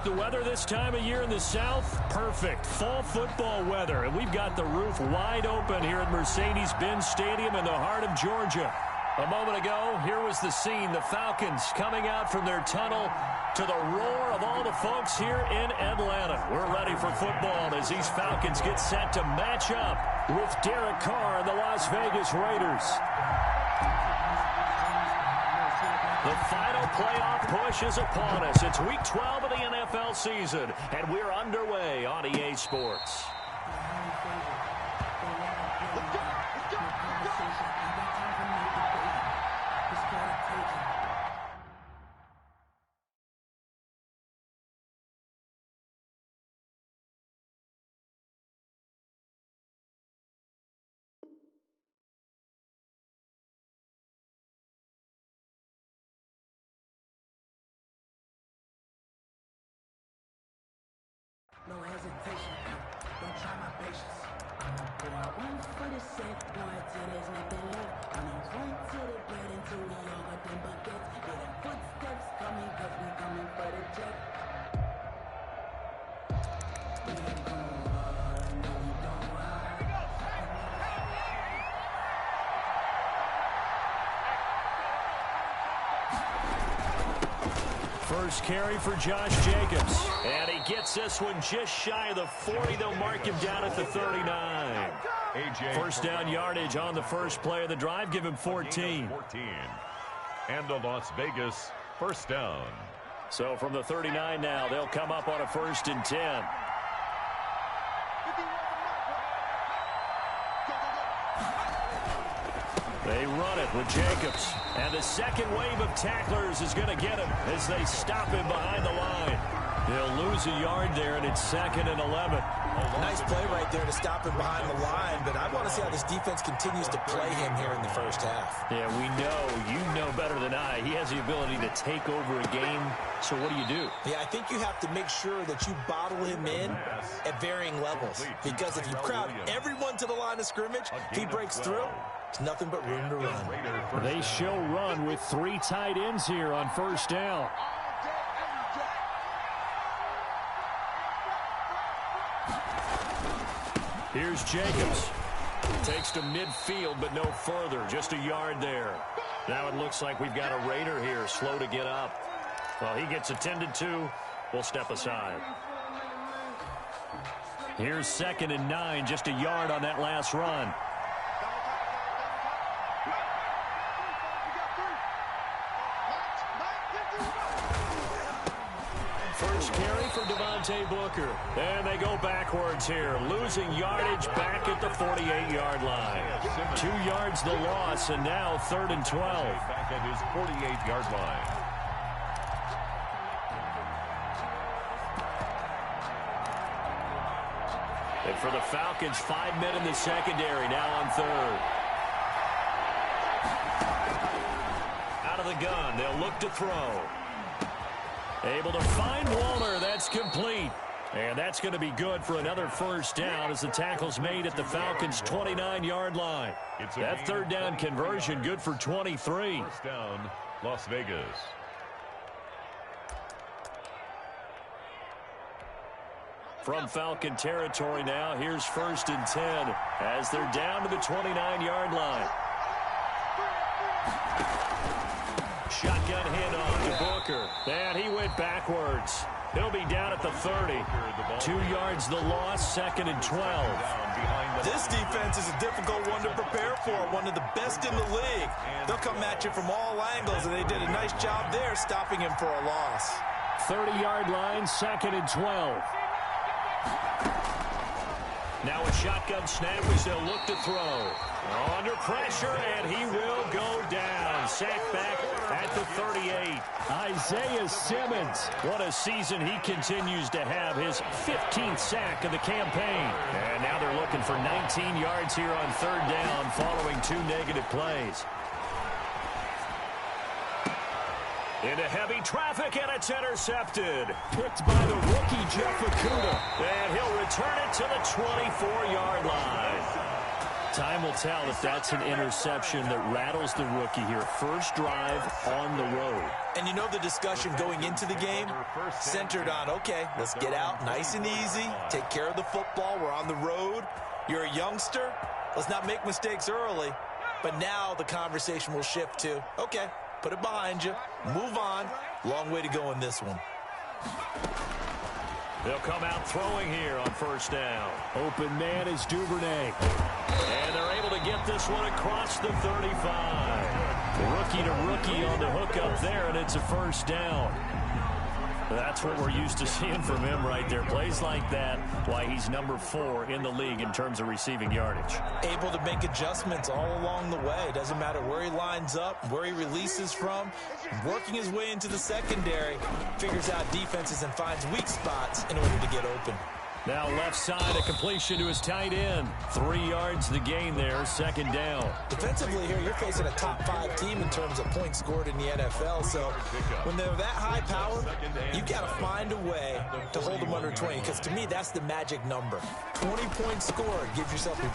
The weather this time of year in the South, perfect. Fall football weather, and we've got the roof wide open here at Mercedes-Benz Stadium in the heart of Georgia. A moment ago, here was the scene. The Falcons coming out from their tunnel to the roar of all the folks here in Atlanta. We're ready for football as these Falcons get set to match up with Derek Carr and the Las Vegas Raiders. The final playoff push is upon us. It's Week 12 of the NFL season, and we're underway on EA Sports. No hesitation, don't try my patience. I'ma pour out one for the set, boy, till there's nothing left. I'ma run to the bread until we all got them buckets. Yeah, them footsteps coming, cause we coming for the jet. We ain't gon' run, no we don't hide. First carry for Josh Jacobs. And he gets this one just shy of the 40. They'll mark him down at the 39. First down yardage on the first play of the drive. Give him 14. And the Las Vegas first down. So from the 39 now, they'll come up on a 1st and 10. They run it with Jacobs. And the second wave of tacklers is going to get him as they stop him behind the line. They'll lose a yard there, and it's 2nd and 11. Nice play right there to stop him behind the line, but I want to see how this defense continues to play him here in the first half. Yeah, we know, you know better than I, he has the ability to take over a game. So what do? Yeah, I think you have to make sure that you bottle him in at varying levels, because if you crowd everyone to the line of scrimmage, if he breaks through, it's nothing but room to run. They show run with 3 tight ends here on first down. Here's Jacobs. Takes to midfield, but no further. Just a yard there. Now it looks like we've got a Raider here, slow to get up. Well, he gets attended to. We'll step aside. Here's 2nd and 9, just a yard on that last run. First carry for Devontae Booker. And they go backwards here, losing yardage back at the 48-yard line. 2 yards the loss, and now 3rd and 12. Back at his 48-yard line. And for the Falcons, 5 men in the secondary, now on 3rd. Out of the gun, they'll look to throw. Able to find Walner. That's complete. And that's going to be good for another first down as the tackle's made at the Falcons' 29-yard line. That 3rd down conversion good for 23. First down, Las Vegas. From Falcon territory now, here's 1st and 10 as they're down to the 29-yard line. Shotgun handoff to Booker. And he went backwards. He'll be down at the 30. 2 yards the loss, 2nd and 12. This defense is a difficult one to prepare for, one of the best in the league. They'll come at you from all angles, and they did a nice job there stopping him for a loss. 30-yard line, 2nd and 12. Now a shotgun snap as they'll look to throw. Under pressure, and he will go down. Sacked back at the 38. Isaiah Simmons. What a season he continues to have. His 15th sack of the campaign. And now they're looking for 19 yards here on 3rd down following 2 negative plays. Into heavy traffic, and it's intercepted. Picked by the rookie, Jeff Okudah. And he'll return it to the 24-yard line. Time will tell if that's an interception that rattles the rookie here. First drive on the road. And you know the discussion going into the game centered on, okay, let's get out nice and easy, take care of the football, we're on the road. You're a youngster, let's not make mistakes early. But now the conversation will shift to, okay, put it behind you, move on. Long way to go in this one. They'll come out throwing here on first down. Open man is Duvernay. And they're able to get this one across the 35. Rookie to rookie on the hook up there, and it's a first down. That's what we're used to seeing from him right there. Plays like that, why he's number 4 in the league in terms of receiving yardage. Able to make adjustments all along the way. Doesn't matter where he lines up, where he releases from. Working his way into the secondary, figures out defenses and finds weak spots in order to get open. Now left side, a completion to his tight end. 3 yards the gain there, second down. Defensively here, you're facing a top 5 team in terms of points scored in the NFL. So when they're that high power, you've got to find a way to hold them under 20. Because to me, that's the magic number. 20 points scored, give yourself your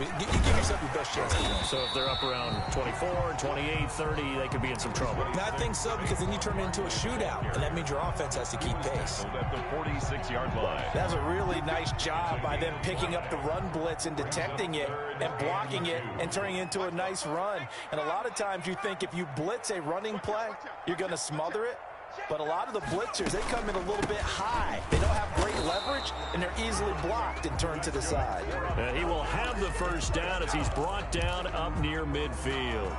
best chance to win. So if they're up around 24, 28, 30, they could be in some trouble. And I think so, because then you turn it into a shootout, and that means your offense has to keep pace. At the 46-yard line. That's a really nice job by them picking up the run blitz and detecting it and blocking it and turning it into a nice run. And a lot of times you think if you blitz a running play, you're going to smother it. But a lot of the blitzers, they come in a little bit high. They don't have great leverage, and they're easily blocked and turned to the side. He will have the first down as he's brought down up near midfield.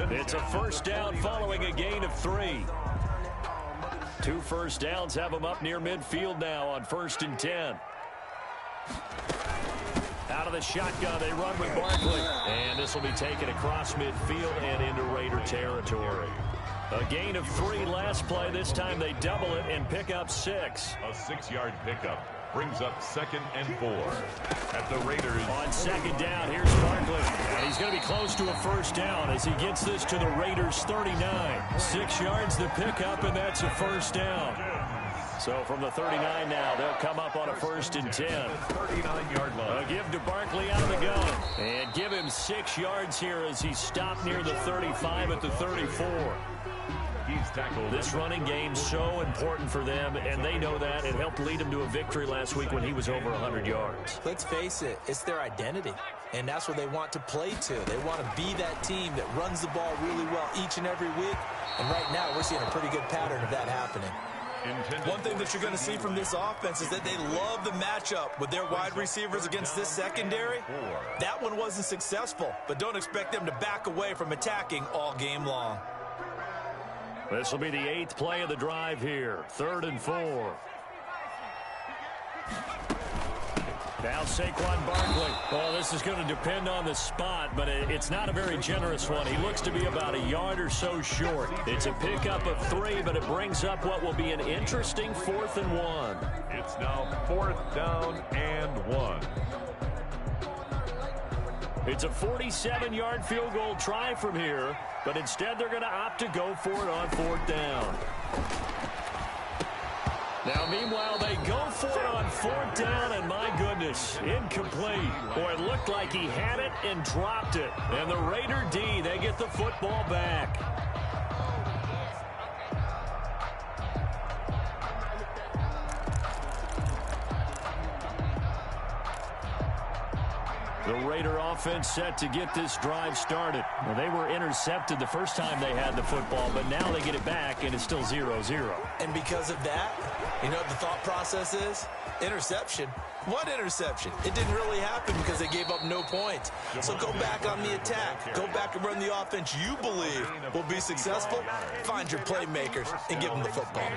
It's a first down following a gain of 3. 2 first downs have him up near midfield now on 1st and 10. Out of the shotgun, they run with Barkley. And this will be taken across midfield and into Raider territory. A gain of 3 last play. This time they double it and pick up 6. A 6-yard pickup brings up 2nd and 4. At the Raiders. On second down, here's Barkley. And he's going to be close to a first down as he gets this to the Raiders' 39. 6 yards the pickup, and that's a first down. So from the 39 now, they'll come up on a 1st and 10. 39-yard line. A give to Barkley out of the gun. And give him 6 yards here as he stopped near the 35 at the 34. He's tackled. This running game so important for them, and they know that. It helped lead them to a victory last week when he was over 100 yards. Let's face it, it's their identity, and that's what they want to play to. They want to be that team that runs the ball really well each and every week, and right now we're seeing a pretty good pattern of that happening. One thing that you're going to see from this offense is that they love the matchup with their wide receivers against this secondary. That one wasn't successful, but don't expect them to back away from attacking all game long. This will be the 8th play of the drive here. 3rd and 4. Now Saquon Barkley. Well, this is going to depend on the spot, but it's not a very generous one. He looks to be about a yard or so short. It's a pickup of 3, but it brings up what will be an interesting 4th and 1. It's now 4th down and 1. It's a 47-yard field goal try from here, but instead they're going to opt to go for it on 4th down. Now, meanwhile, they go for it on 4th down, and my goodness, incomplete. Boy, it looked like he had it and dropped it. And the Raider D, they get the football back. The Raider offense set to get this drive started. Well, they were intercepted the first time they had the football, but now they get it back, and it's still 0-0. And because of that, you know what the thought process is? Interception. What interception? It didn't really happen because they gave up no points. So go back on the attack. Go back and run the offense you believe will be successful. Find your playmakers and give them the football.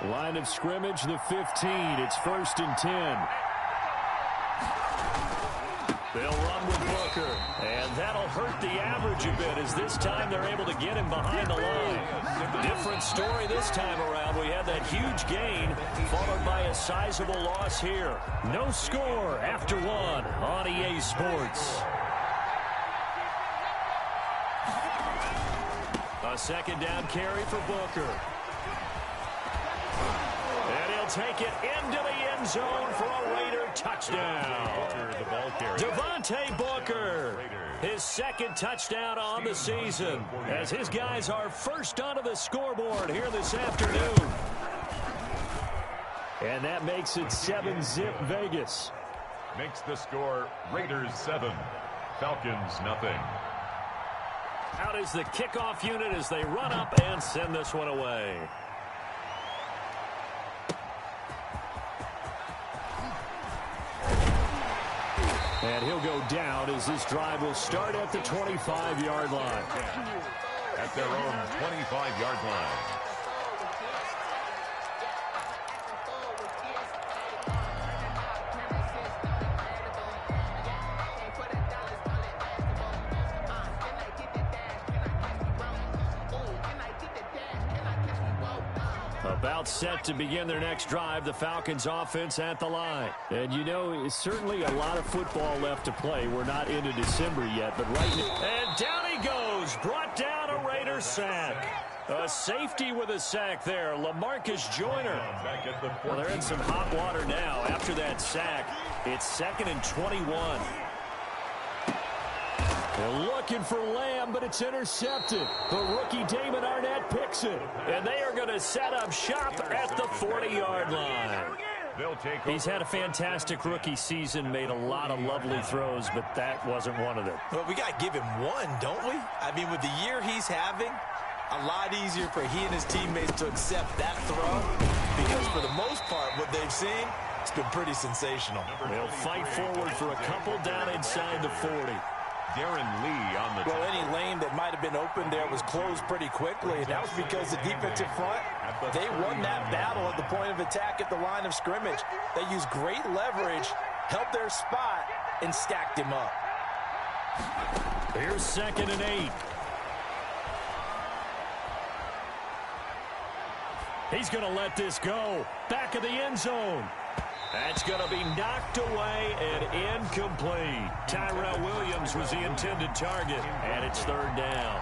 Line of scrimmage, the 15. It's 1st and 10. They'll run with Booker, and that'll hurt the average a bit as this time they're able to get him behind the line. Different story this time around. We had that huge gain followed by a sizable loss here. No score after 1 on EA Sports. A 2nd down carry for Booker. And he'll to take it into the end zone for a Raider touchdown. Devontae Booker, his second touchdown on the season, as his guys are first onto the scoreboard here this afternoon. And that makes it 7-zip Vegas. Makes the score Raiders 7, Falcons nothing. Out is the kickoff unit as they run up and send this one away. And he'll go down as this drive will start at the 25-yard line. At their own 25-yard line. About set to begin their next drive, the Falcons offense at the line. And you know, it's certainly a lot of football left to play. We're not into December yet, but right now. And down he goes, brought down a Raider sack. A safety with a sack there, LaMarcus Joyner. Well, they're in some hot water now. After that sack, it's 2nd and 21. They're looking for Lamb, but it's intercepted. The rookie Damon Arnett picks it. And they are going to set up shop at the 40-yard line. He's had a fantastic rookie season, made a lot of lovely throws, but that wasn't one of them. Well, we got to give him one, don't we? I mean, with the year he's having, a lot easier for he and his teammates to accept that throw, because for the most part, what they've seen, it's been pretty sensational. They'll fight forward for a couple down inside the 40. Darren Lee on the Well, any lane that might have been open there was closed pretty quickly, and that was because the defensive front, they won that battle at the point of attack at the line of scrimmage. They used great leverage, held their spot, and stacked him up. Here's 2nd and 8. He's going to let this go. Back of the end zone. That's going to be knocked away and incomplete. Tyrell Williams was the intended target, and it's 3rd down.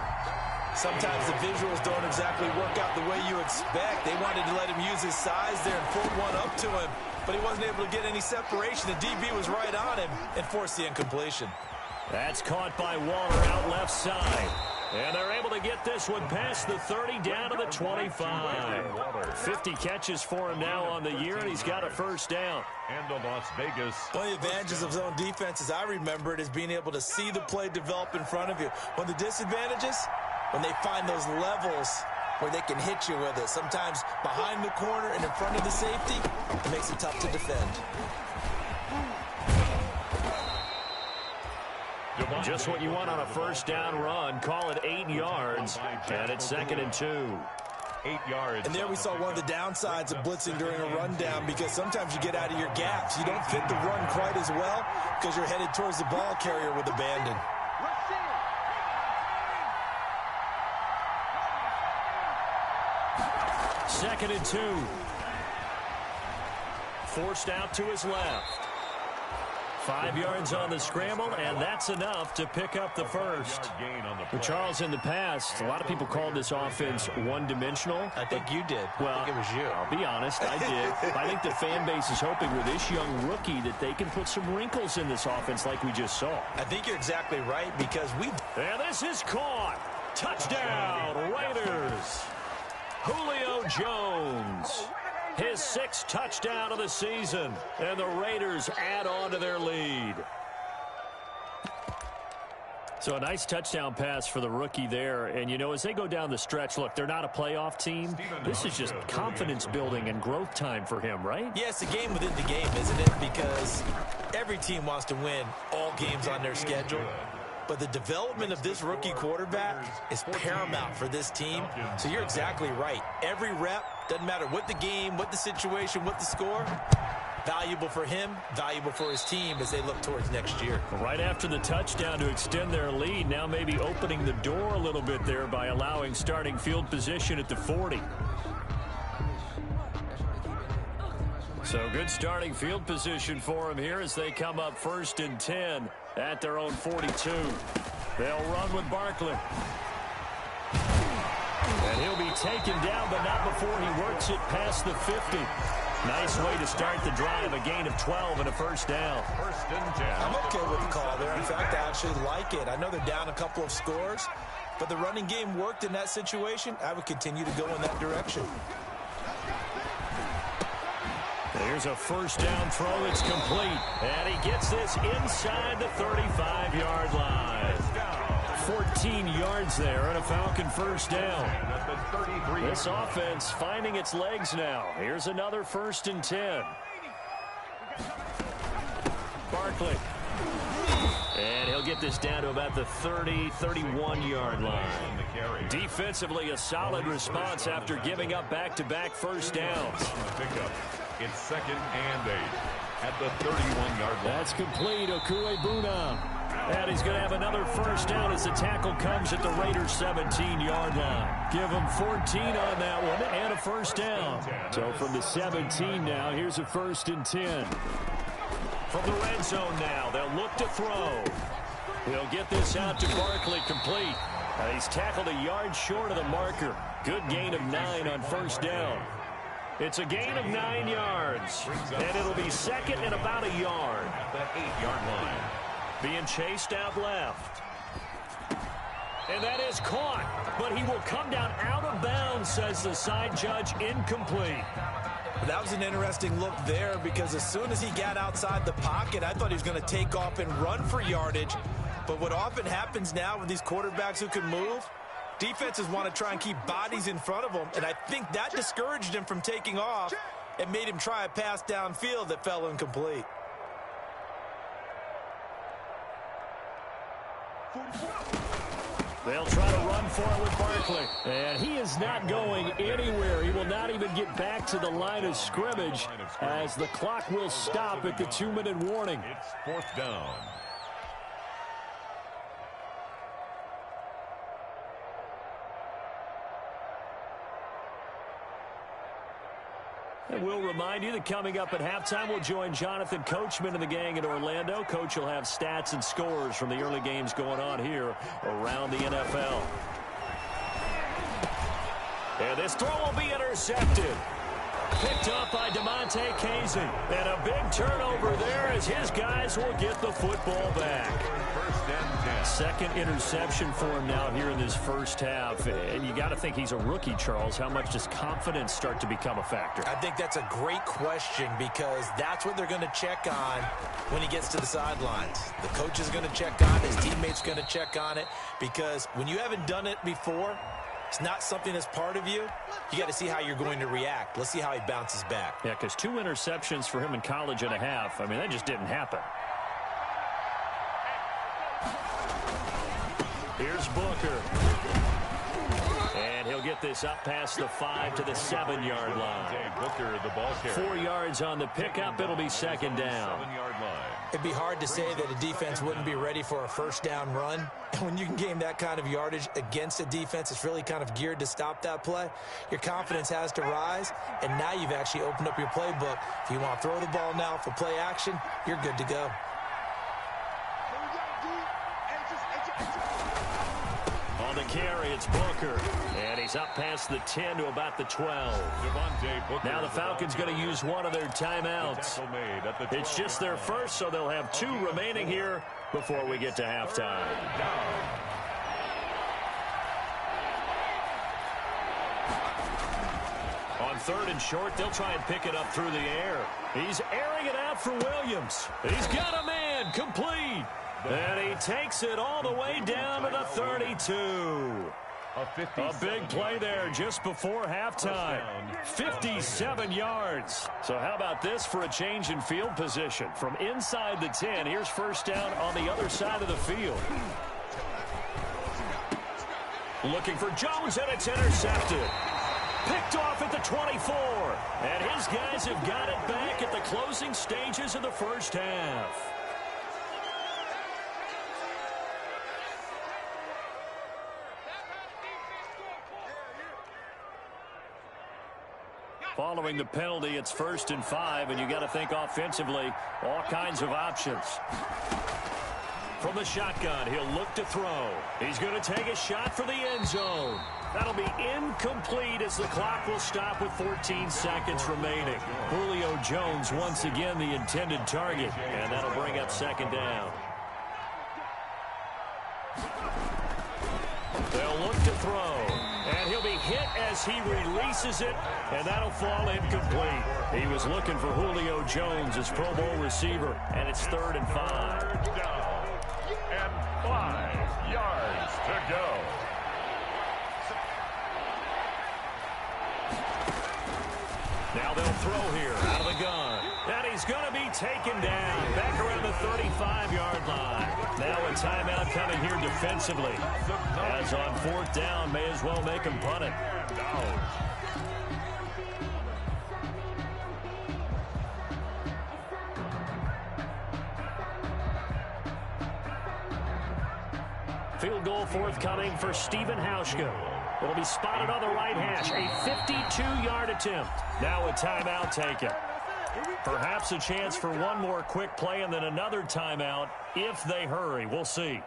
Sometimes the visuals don't exactly work out the way you expect. They wanted to let him use his size there and pull one up to him, but he wasn't able to get any separation. The DB was right on him and forced the incompletion. That's caught by Waller out left side. And they're able to get this one past the 30 down to the 25. 50 catches for him now on the year, and he's got a 1st down. And the Las Vegas. One of the advantages of zone defense, as I remember it, is being able to see the play develop in front of you. One of the disadvantages, when they find those levels where they can hit you with it. Sometimes behind the corner and in front of the safety, it makes it tough to defend. Just what you want on a 1st down run. Call it 8 yards, and it's 2nd and 2. 8 yards. And there we saw one of the downsides of blitzing during a rundown, because sometimes you get out of your gaps. You don't fit the run quite as well because you're headed towards the ball carrier with abandon. Second and 2. Forced out to his left. 5 yards on the scramble, and that's enough to pick up the 1st. But Charles, in the past, a lot of people called this offense one-dimensional. I think you did. Well, I think it was you. I'll be honest, I did. I think the fan base is hoping with this young rookie that they can put some wrinkles in this offense like we just saw. I think you're exactly right, because And this is caught. Touchdown, Raiders. Julio Jones. His 6th touchdown of the season, and the Raiders add on to their lead. So a nice touchdown pass for the rookie there. And, you know, as they go down the stretch, look, they're not a playoff team. This is just confidence building and growth time for him, right? Yeah, it's a game within the game, isn't it? Because every team wants to win all games on their schedule. But the development of this rookie quarterback is paramount for this team. So you're exactly right. Every rep, doesn't matter what the game, what the situation, what the score, valuable for him, valuable for his team as they look towards next year. Right after the touchdown to extend their lead, now maybe opening the door a little bit there by allowing starting field position at the 40. So good starting field position for him here as they come up 1st and 10 at their own 42. They'll run with Barkley. And he'll be taken down, but not before he works it past the 50. Nice way to start the drive, a gain of 12 and a first down. First and 10. I'm okay with the call there. In fact, I actually like it. I know they're down a couple of scores, but the running game worked in that situation. I would continue to go in that direction. There's a first down throw that's complete, and he gets this inside the 35-yard line. 14 yards there and a Falcon first down. This offense finding its legs now. Here's another first and 10. Barkley. And he'll get this down to about the 30, 31-yard line. Defensively, a solid response after giving up back-to-back first downs. It's second and 8 at the 31-yard line. That's complete. Okuebuna. And he's going to have another first down as the tackle comes at the Raiders' 17-yard line. Give him 14 on that one and a first down. So from the 17 now, here's a first and 10. From the red zone now, they'll look to throw. He'll get this out to Barkley, complete. He's tackled a yard short of the marker. Good gain of 9 on first down. It's a gain of 9 yards, and it'll be second and about a yard. At the 8-yard line. Being chased out left. And that is caught, but he will come down out of bounds, says the side judge, incomplete. That was an interesting look there because as soon as he got outside the pocket, I thought he was going to take off and run for yardage. But what often happens now with these quarterbacks who can move, defenses want to try and keep bodies in front of them, and I think that discouraged him from taking off and made him try a pass downfield that fell incomplete. They'll try to run for it with Barkley. And he is not going anywhere. He will not even get back to the line of scrimmage as the clock will stop at the 2-minute warning. It's fourth down. And we'll remind you that coming up at halftime, we'll join Jonathan Coachman and the gang in Orlando. Coach will have stats and scores from the early games going on here around the NFL. And this throw will be intercepted. Picked up by DeMonte Casey. And a big turnover there as his guys will get the football back. First and 10. Second interception for him now here in this first half. And you got to think he's a rookie, Charles. How much does confidence start to become a factor? I think that's a great question because that's what they're going to check on when he gets to the sidelines. The coach is going to check on it. His teammates going to check on it because when you haven't done it before, it's not something that's part of you. You got to see how you're going to react. Let's see how he bounces back. Yeah, because 2 interceptions for him in college and a half. I mean, that just didn't happen. Here's Booker. And he'll get this up past the 5 to the 7-yard line. Booker, the ball carrier. 4 yards on the pickup. It'll be second down. 7-yard line. It'd be hard to say that a defense wouldn't be ready for a first down run. And when you can gain that kind of yardage against a defense, it's really kind of geared to stop that play. Your confidence has to rise, and now you've actually opened up your playbook. If you want to throw the ball now for play action, you're good to go. On the carry, it's Booker. And he's up past the 10 to about the 12. Booker, now the Falcons going to use one of their timeouts. It's just their first, so they'll have 2 remaining here before we get to halftime. On 3rd and short, they'll try and pick it up through the air. He's airing it out for Williams. He's got a man, complete. And he takes it all the way down to the 32. A big play there just before halftime. 57 yards. So how about this for a change in field position? From inside the 10, here's first down on the other side of the field. Looking for Jones, and it's intercepted. Picked off at the 24. And his guys have got it back at the closing stages of the first half. Following the penalty, it's 1st and 5, and you got to think offensively, all kinds of options. From the shotgun, he'll look to throw. He's going to take a shot for the end zone. That'll be incomplete as the clock will stop with 14 seconds remaining. Julio Jones once again the intended target, and that'll bring up second down. They'll look to throw, and he'll be hit as he releases it, and that'll fall incomplete. He was looking for Julio Jones as Pro Bowl receiver, and it's 3rd and 5. Third down and 5 yards to go. Now they'll throw here out of the gun. And he's going to be taken down back around the 35-yard line. Now a timeout coming here defensively. As on 4th down, may as well make him punt it. Field goal forthcoming for Stephen Hauschka. It'll be spotted on the right hash. A 52-yard attempt. Now a timeout taken. Perhaps a chance for one more quick play and then another timeout if they hurry. We'll see.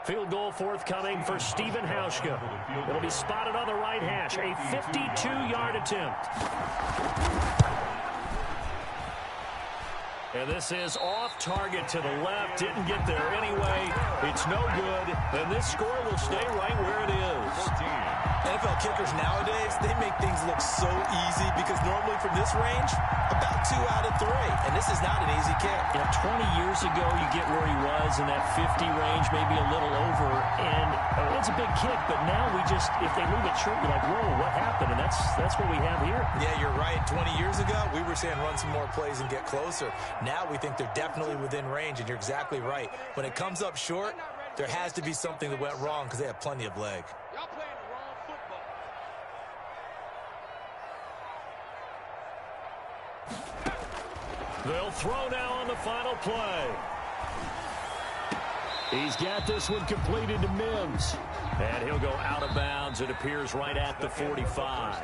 Field goal forthcoming for Stephen Hauschka. It'll be spotted on the right hash. A 52-yard attempt. And this is off target to the left. Didn't get there anyway. It's no good. And this score will stay right where it is. NFL kickers nowadays, they make things look so easy because normally from this range, about 2 out of 3. And this is not an easy kick. Yeah, 20 years ago, you get where he was in that 50 range, maybe a little over. And it's a big kick, but now we just, if they move it short, you're like, whoa, what happened? And that's what we have here. Yeah, you're right. 20 years ago, we were saying run some more plays and get closer. Now we think they're definitely within range, and you're exactly right. When it comes up short, there has to be something that went wrong because they have plenty of leg. Y'all playing the wrong football. They'll throw now on the final play. He's got this one completed to Mims. And he'll go out of bounds. It appears right at the 45.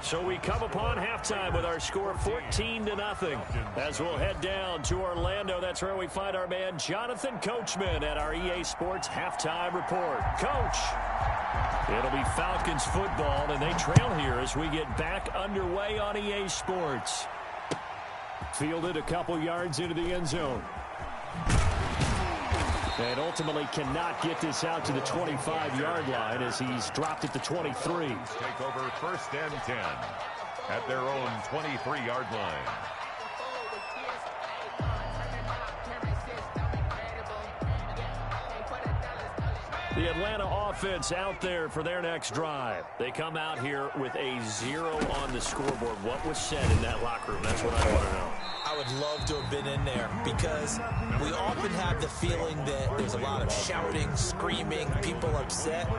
So we come upon halftime with our score 14-0. As we'll head down to Orlando, that's where we find our man Jonathan Coachman at our EA Sports Halftime Report. Coach, it'll be Falcons football, and they trail here as we get back underway on EA Sports. Fielded a couple yards into the end zone. And ultimately cannot get this out to the 25-yard line as he's dropped at the 23. Take over 1st and 10 at their own 23-yard line. The Atlanta offense out there for their next drive. They come out here with a 0 on the scoreboard. What was said in that locker room? That's what I want to know. I would love to have been in there because we often have the feeling that there's a lot of shouting, screaming, people upset.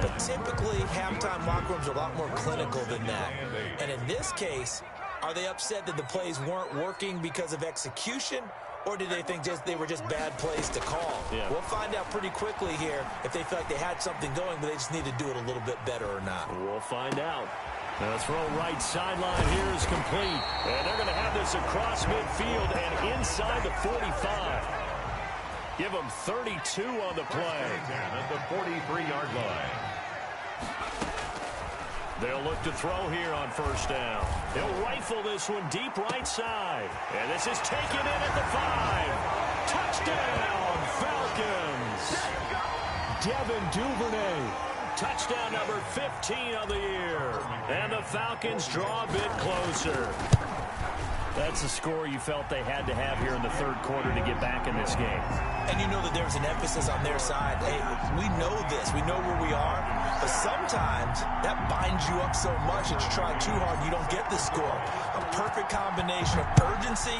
But typically, halftime locker rooms are a lot more clinical than that. And in this case, are they upset that the plays weren't working because of execution? Or do they think they were just bad plays to call? Yeah. We'll find out pretty quickly here if they feel like they had something going, but they just need to do it a little bit better or not. We'll find out. The throw right sideline here is complete. And they're going to have this across midfield and inside the 45. Give them 32 on the play. At the 43-yard line. They'll look to throw here on 1st down. They'll rifle this one deep right side. And this is taken in at the 5. Touchdown, Falcons. Devin Duvernay. Touchdown number 15 on the year. And the Falcons draw a bit closer. That's the score you felt they had to have here in the 3rd quarter to get back in this game. And you know that there's an emphasis on their side. Hey, we know this. We know where we are. But sometimes that binds you up so much that you try too hard and you don't get the score. A perfect combination of urgency,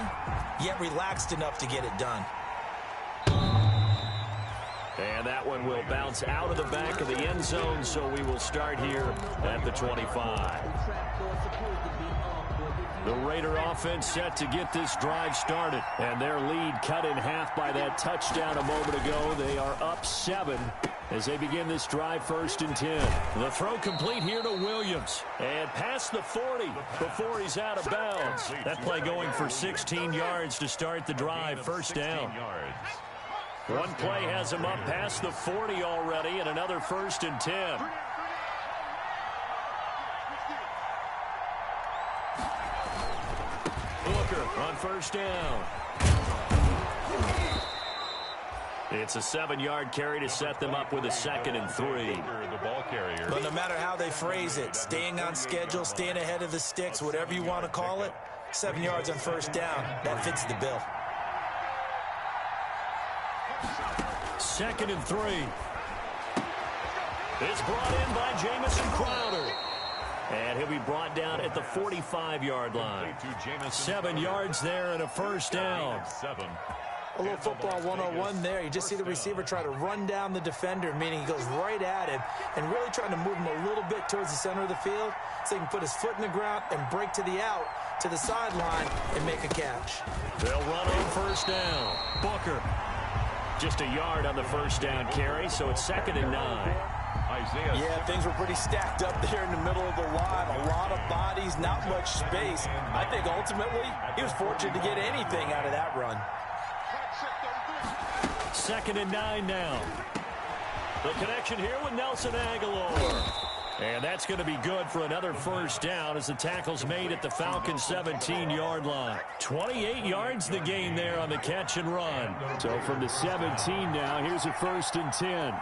yet relaxed enough to get it done. And that one will bounce out of the back of the end zone, so we will start here at the 25. The Raider offense set to get this drive started. And their lead cut in half by that touchdown a moment ago. They are up 7 as they begin this drive, 1st and 10. The throw complete here to Williams. And past the 40 before he's out of bounds. That play going for 16 yards to start the drive, 1st down. One play has him up past the 40 already, and another 1st and 10. Booker on 1st down. It's a 7-yard carry to set them up with a 2nd and 3. But no matter how they phrase it, staying on schedule, staying ahead of the sticks, whatever you want to call it, 7 yards on 1st down, that fits the bill. 2nd and 3. It's brought in by Jamison Crowder. And he'll be brought down at the 45-yard line. 7 yards there and a 1st down. A little football 101 there. You just see the receiver try to run down the defender, meaning he goes right at him and really trying to move him a little bit towards the center of the field so he can put his foot in the ground and break to the out, to the sideline, and make a catch. They'll run on 1st down. Booker. Just a yard on the 1st down carry, so it's 2nd and 9. Yeah, things were pretty stacked up there in the middle of the line. A lot of bodies, not much space. I think ultimately he was fortunate to get anything out of that run. 2nd and 9 now. The connection here with Nelson Aguilar. And that's going to be good for another 1st down as the tackle's made at the Falcons' 17-yard line. 28 yards the gain there on the catch and run. So from the 17 now, here's a 1st and 10.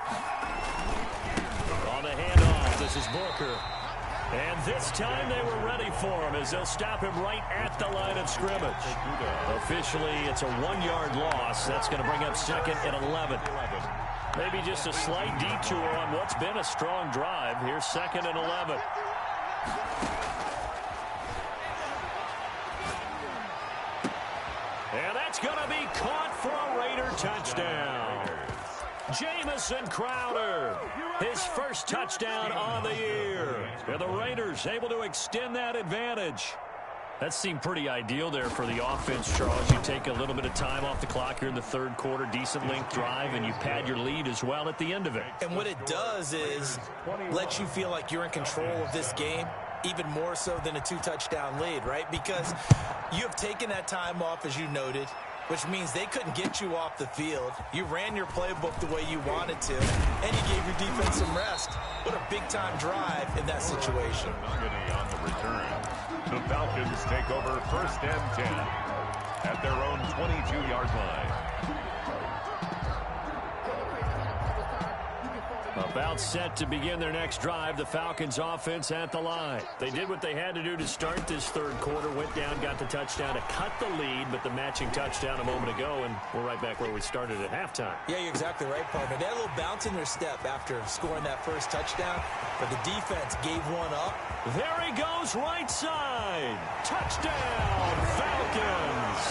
On the handoff, this is Booker. And this time they were ready for him as they'll stop him right at the line of scrimmage. Officially, it's a 1-yard loss. That's going to bring up 2nd and 11. Maybe just a slight detour on what's been a strong drive. Here's 2nd and 11. And that's going to be caught for a Raider touchdown. Jamison Crowder, his 1st touchdown on the year. And the Raiders able to extend that advantage. That seemed pretty ideal there for the offense, Charles. You take a little bit of time off the clock here in the 3rd quarter, decent length drive, and you pad your lead as well at the end of it. And what it does is let you feel like you're in control of this game, even more so than a 2-touchdown lead, right? Because you have taken that time off, as you noted, which means they couldn't get you off the field. You ran your playbook the way you wanted to, and you gave your defense some rest. What a big-time drive in that situation. On the return, the Falcons take over 1st and 10 at their own 22-yard line. About set to begin their next drive, the Falcons offense at the line. They did what they had to do to start this 3rd quarter, went down, got the touchdown to cut the lead, but the matching touchdown a moment ago, and we're right back where we started at halftime. Yeah, you're exactly right, partner. They had a little bounce in their step after scoring that 1st touchdown, but the defense gave one up. There he goes, right side. Touchdown, Falcons.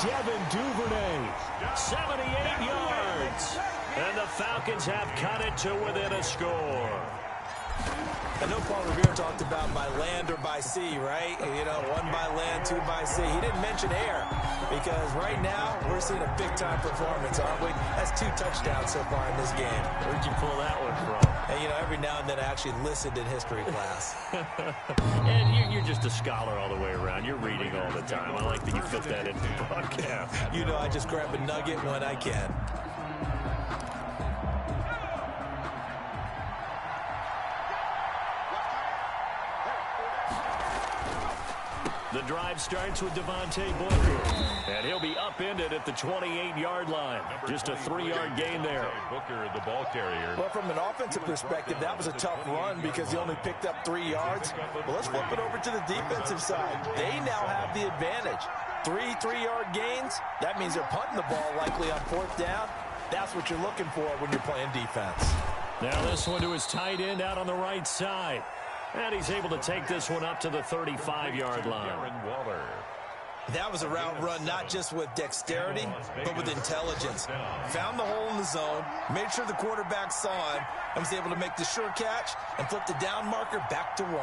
Devin Duvernay, 78 yards. And the Falcons have cut it to within a score. I know Paul Revere talked about by land or by sea, right? You know, 1 by land, 2 by sea. He didn't mention air because right now we're seeing a big-time performance, aren't we? That's 2 touchdowns so far in this game. Where'd you pull that one from? And, you know, every now and then I actually listened in history class. And you're just a scholar all the way around. You're reading all the time. I like that you fit that into the broadcast. You know, I just grab a nugget when I can. The drive starts with Devontae Booker, and he'll be upended at the 28-yard line. Just a 3-yard gain there. Booker, the ball carrier. Well, from an offensive perspective, that was a tough run because he only picked up 3 yards. Well, let's flip it over to the defensive side. They now have the advantage. 3 3-yard gains. That means they're punting the ball likely on 4th down. That's what you're looking for when you're playing defense. Now this one to his tight end out on the right side. And he's able to take this one up to the 35-yard line. That was a route run not just with dexterity, but with intelligence. Found the hole in the zone, made sure the quarterback saw him, and was able to make the sure catch and flip the down marker back to 1.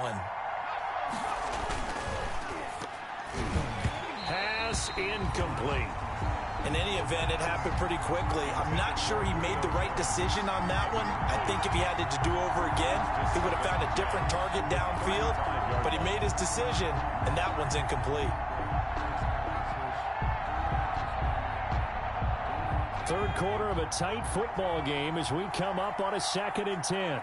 Pass incomplete. In any event, it happened pretty quickly. I'm not sure he made the right decision on that one. I think if he had it to do over again, he would have found a different target downfield. But he made his decision, and that one's incomplete. Third quarter of a tight football game as we come up on a 2nd and 10.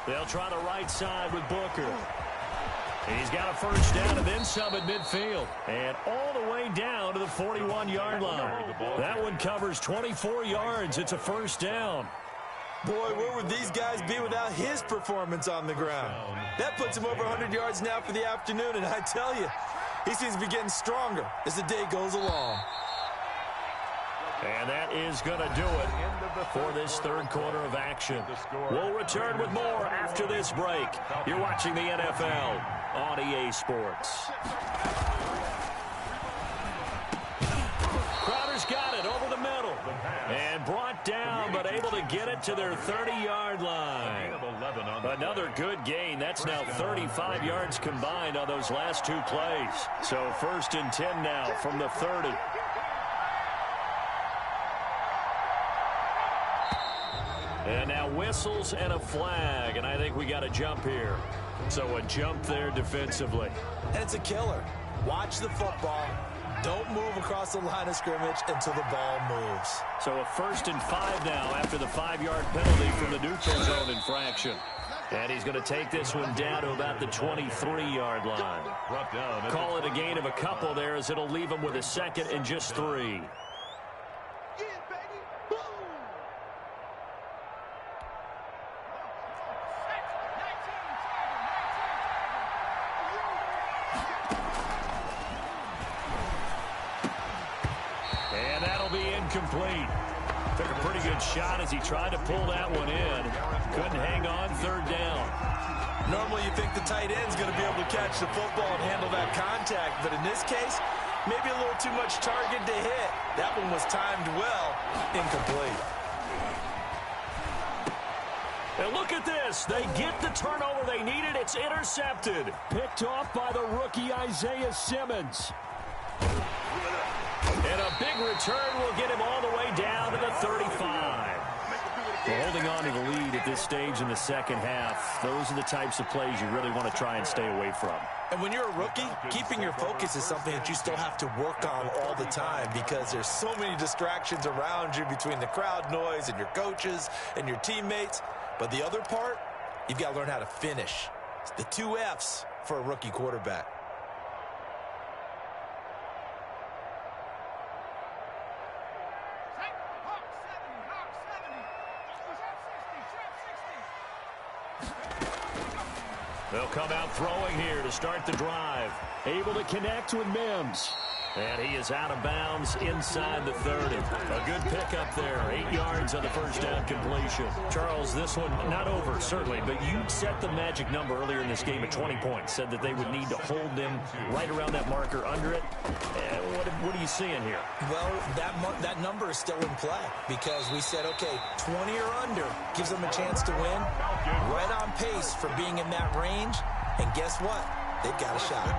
They'll try the right side with Booker. He's got a first down and then some at midfield. And all the way down to the 41-yard line. That one covers 24 yards. It's a first down. Boy, where would these guys be without his performance on the ground? That puts him over 100 yards now for the afternoon, and I tell you, he seems to be getting stronger as the day goes along. And that is going to do it for this third quarter of action. We'll return with more after this break. You're watching the NFL on EA Sports. Crowder's got it over the middle. And brought down, but able to get it to their 30-yard line. Another good gain. That's now 35 yards combined on those last 2 plays. So 1st and 10 now from the 30. And now whistles and a flag, and I think we got a jump here. So a jump there defensively. And it's a killer. Watch the football. Don't move across the line of scrimmage until the ball moves. So a 1st and 5 now after the 5-yard penalty from the neutral zone infraction. And he's going to take this one down to about the 23-yard line. Call it a gain of a couple there as it'll leave him with a 2nd and just 3. Complete. Took a pretty good shot as he tried to pull that one in. Couldn't hang on 3rd down. Normally you think the tight end's going to be able to catch the football and handle that contact, but in this case, maybe a little too much target to hit. That one was timed well. Incomplete. And look at this. They get the turnover they needed. It's intercepted. Picked off by the rookie Isaiah Simmons. And a big return will get him all the way down to the 35. Well, holding on to the lead at this stage in the second half, those are the types of plays you really want to try and stay away from. And when you're a rookie, keeping your focus is something that you still have to work on all the time because there's so many distractions around you between the crowd noise and your coaches and your teammates. But the other part, you've got to learn how to finish. It's the 2 F's for a rookie quarterback. They'll come out throwing here to start the drive. Able to connect with Mims. And he is out of bounds inside the 30. A good pickup there. 8 yards on the first down completion. Charles, this one not over, certainly, but you set the magic number earlier in this game at 20 points. Said that they would need to hold them right around that marker under it. What are you seeing here? Well, that number is still in play because we said, okay, 20 or under gives them a chance to win. Right on pace for being in that range. And guess what? They've got a shot.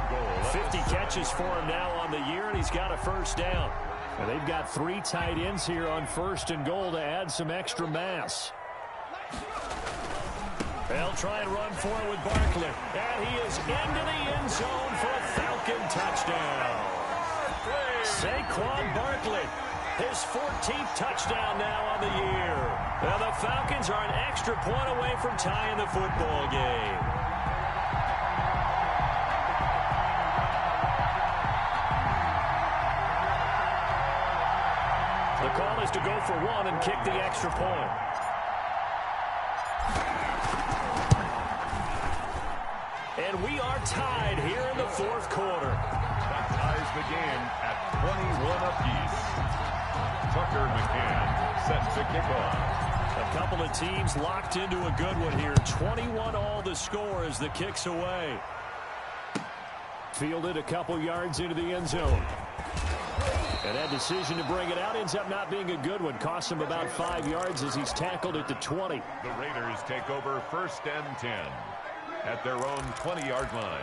50 catches for him now on the year, and he's got a first down. And they've got 3 tight ends here on 1st and goal to add some extra mass. They'll try and run for it with Barkley. And he is into the end zone for a Falcon touchdown. Saquon Barkley, his 14th touchdown now on the year. Now the Falcons are an extra point away from tying the football game. The call is to go for 1 and kick the extra point. And we are tied here in the 4th quarter. That ties the game at 21 apiece. Tucker McCann set to kick off. A couple of teams locked into a good one here. 21 all the score as the kick's away. Fielded a couple yards into the end zone. And that decision to bring it out ends up not being a good one. Costs him about 5 yards as he's tackled at the 20. The Raiders take over 1st and 10 at their own 20-yard line.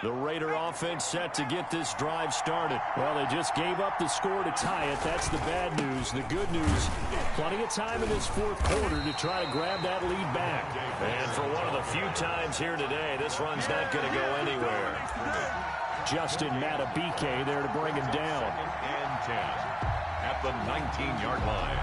The Raider offense set to get this drive started. Well, they just gave up the score to tie it. That's the bad news. The good news, plenty of time in this 4th quarter to try to grab that lead back. And for one of the few times here today, this run's not going to go anywhere. Justin Matabike there to bring him down. 2nd and 10 at the 19-yard line.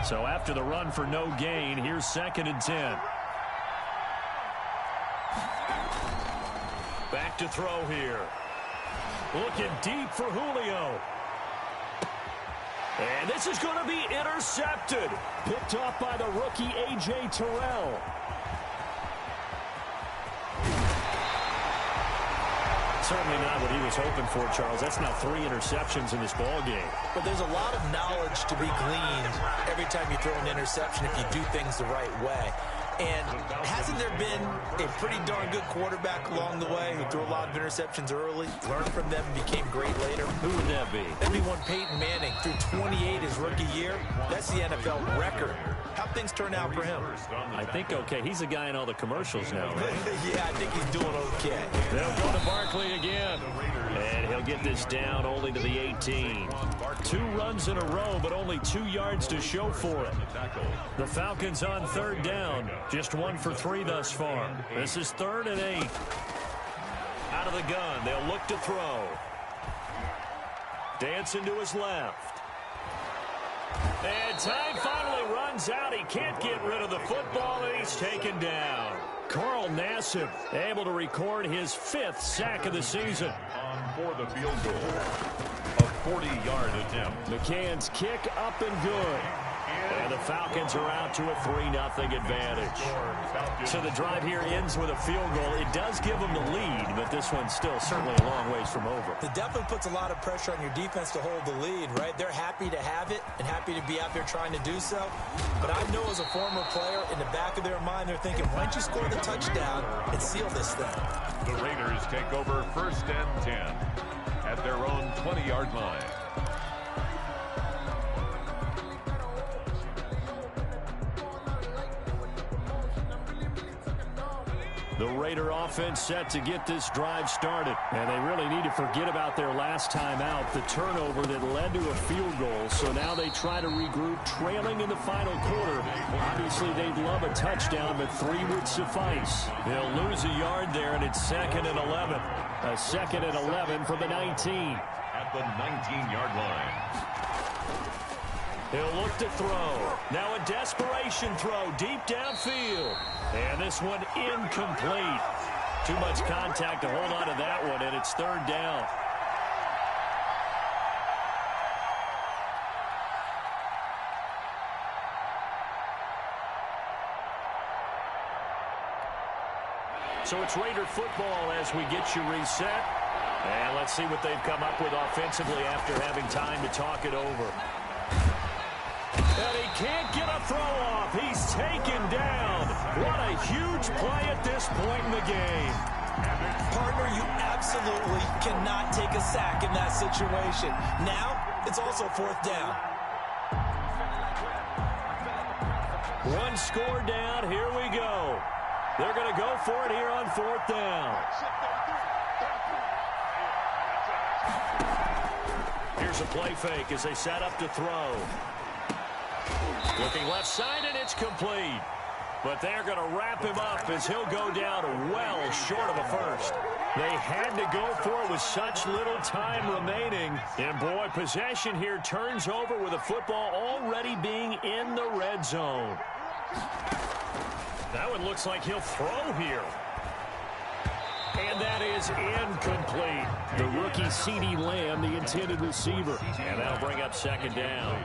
So after the run for no gain, here's 2nd and 10. Back to throw here. Looking deep for Julio. And this is going to be intercepted. Picked off by the rookie A.J. Terrell. Certainly not what he was hoping for, Charles. That's now 3 interceptions in this ball game. But there's a lot of knowledge to be gleaned every time you throw an interception if you do things the right way. And hasn't there been a pretty darn good quarterback along the way who threw a lot of interceptions early, learned from them, and became great later? Who would that be? That'd be one Peyton Manning. Threw 28 his rookie year. That's the NFL record. How'd things turn out for him? I think okay. He's the guy in all the commercials now, right? Yeah, I think he's doing okay. They'll go to Barkley again. And he'll get this down only to the 18. 2 runs in a row, but only 2 yards to show for it. The Falcons on 3rd down. Just 1 for 3 thus far. This is 3rd and 8. Out of the gun. They'll look to throw. Dancing to his left. And time finally runs out. He can't get rid of the football, and he's taken down. Carl Nassib able to record his 5th sack of the season. On for the field goal. A 40-yard attempt. McCann's kick up and good. And the Falcons are out to a 3-0 advantage. So the drive here ends with a field goal. It does give them the lead, but this one's still certainly a long ways from over. It definitely puts a lot of pressure on your defense to hold the lead, right? They're happy to have it and happy to be out there trying to do so. But I know as a former player, in the back of their mind, they're thinking, why don't you score the touchdown and seal this thing? The Raiders take over 1st and 10 at their own 20-yard line. The Raider offense set to get this drive started. And they really need to forget about their last time out, the turnover that led to a field goal. So now they try to regroup, trailing in the final quarter. Obviously, they'd love a touchdown, but 3 would suffice. They'll lose a yard there, and it's 2nd and 11. A 2nd and 11 from the 19. At the 19-yard line. He'll look to throw. Now a desperation throw deep downfield. And this one incomplete. Too much contact to hold on to that one, and it's 3rd down. So it's Raider football as we get you reset. And let's see what they've come up with offensively after having time to talk it over. And he can't get a throw off. He's taken down. What a huge play at this point in the game. Partner, you absolutely cannot take a sack in that situation. Now, it's also 4th down. 1 score down. Here we go. They're going to go for it here on 4th down. Here's a play fake as they set up to throw. Looking left side, and it's complete. But they're going to wrap him up as he'll go down well short of a first. They had to go for it with such little time remaining. And, boy, possession here turns over with the football already being in the red zone. That one looks like he'll throw here. And that is incomplete. The rookie CeeDee Lamb, the intended receiver. And that'll bring up second down.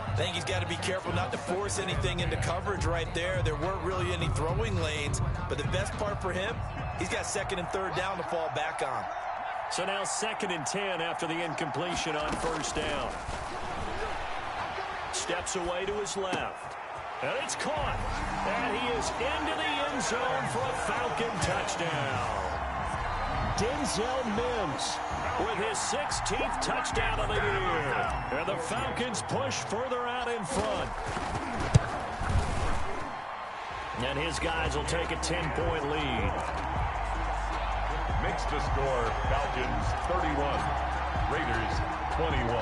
I think he's got to be careful not to force anything into coverage right there. There weren't really any throwing lanes, but the best part for him, he's got second and third down to fall back on. So now 2nd and 10 after the incompletion on first down. Steps away to his left. And it's caught. And he is into the end zone for a Falcon touchdown. Denzel Mims with his 16th touchdown of the year. And the Falcons push further out in front. And his guys will take a 10-point lead. Makes the score Falcons 31, Raiders 21.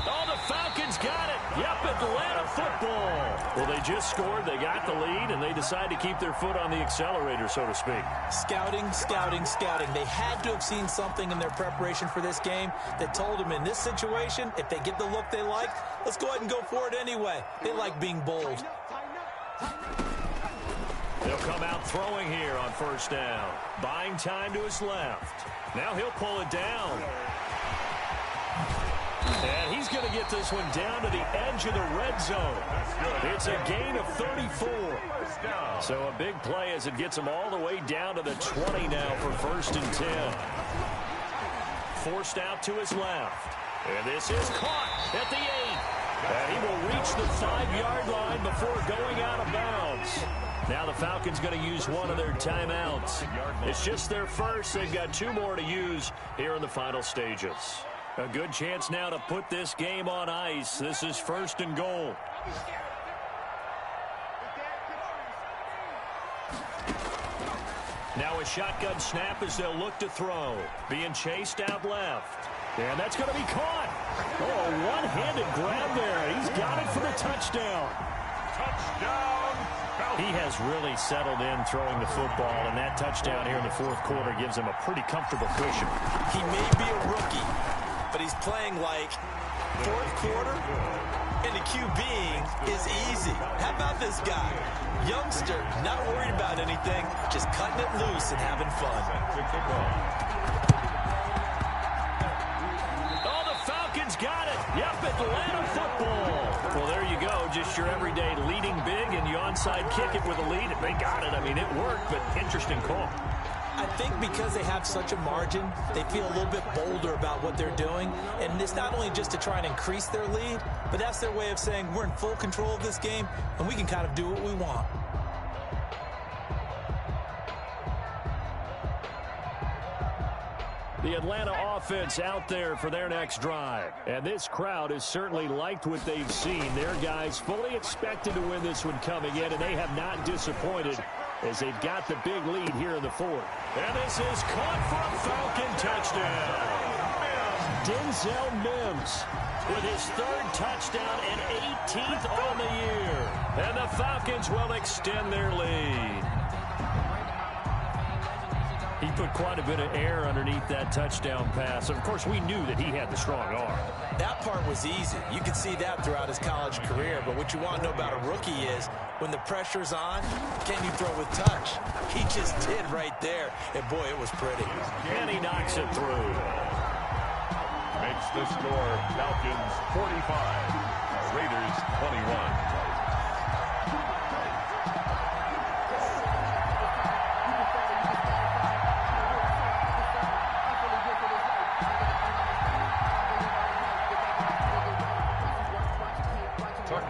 Oh, the Falcons got it. Yep, Atlanta football. Well, they just scored, they got the lead, and they decide to keep their foot on the accelerator, so to speak. Scouting, scouting, scouting. They had to have seen something in their preparation for this game that told them in this situation, if they get the look they like, let's go ahead and go for it anyway. They like being bold. They'll come out throwing here on first down. Buying time to his left. Now he'll pull it down. And he's going to get this one down to the edge of the red zone. It's a gain of 34. So a big play as it gets him all the way down to the 20 now for 1st and 10. Forced out to his left. And this is caught at the 8. And he will reach the 5-yard line before going out of bounds. Now the Falcons going to use one of their timeouts. It's just their first. They've got 2 more to use here in the final stages. A good chance now to put this game on ice. This is 1st and goal. Now a shotgun snap as they'll look to throw. Being chased out left. And that's going to be caught. Oh, a one-handed grab there. He's got it for the touchdown. Touchdown. He has really settled in throwing the football, and that touchdown here in the 4th quarter gives him a pretty comfortable cushion. He may be a rookie, but he's playing like 4th quarter, and the QBing is easy. How about this guy? Youngster, not worried about anything, just cutting it loose and having fun. Oh, the Falcons got it. Yep, Atlanta football. Well, there you go. Just your everyday leading big, and you onside kick it with a lead, and they got it. I mean, it worked, but interesting call. I think because they have such a margin, they feel a little bit bolder about what they're doing. And it's not only just to try and increase their lead, but that's their way of saying we're in full control of this game, and we can kind of do what we want. The Atlanta offense out there for their next drive. And this crowd has certainly liked what they've seen. Their guys fully expected to win this one coming in, and they have not disappointed as they've got the big lead here in the 4th. And this is caught for a Falcon touchdown. Denzel Mims with his 3rd touchdown and 18th on the year. And the Falcons will extend their lead. He put quite a bit of air underneath that touchdown pass. Of course, we knew that he had the strong arm. That part was easy. You could see that throughout his college career. But what you want to know about a rookie is when the pressure's on, can you throw with touch? He just did right there. And, boy, it was pretty. And he knocks it through. Makes the score Falcons 45, Raiders 21.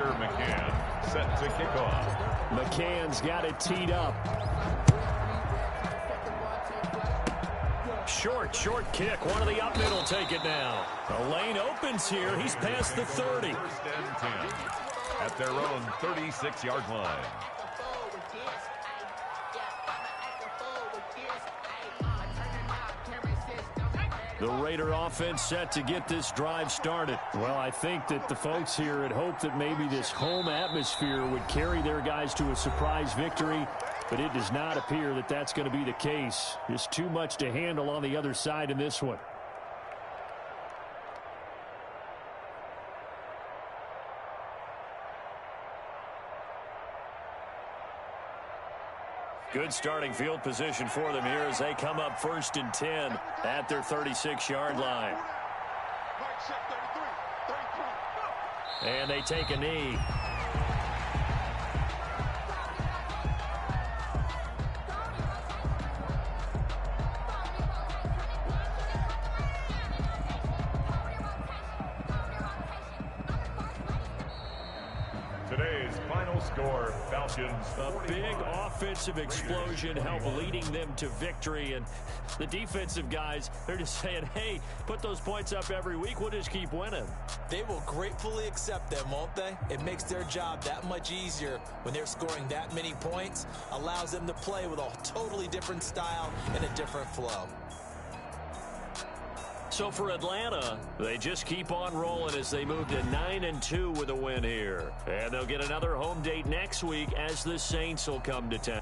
McCann set to kick off. McCann's got it teed up. Short kick. One of the up middle take it now. The lane opens here. He's past the 30. 1st and 10 at their own 36-yard line. The Raider offense set to get this drive started. Well, I think that the folks here had hoped that maybe this home atmosphere would carry their guys to a surprise victory, but it does not appear that that's going to be the case. There's too much to handle on the other side in this one. Good starting field position for them here as they come up 1st and 10 at their 36-yard line. And they take a knee. Today's final score, Falcons. A big offensive explosion helped leading them to victory. And the defensive guys, they're just saying, hey, put those points up every week. We'll just keep winning. They will gratefully accept them, won't they? It makes their job that much easier when they're scoring that many points. Allows them to play with a totally different style and a different flow. So for Atlanta, they just keep on rolling as they move to 9-2 with a win here. And they'll get another home date next week as the Saints will come to town.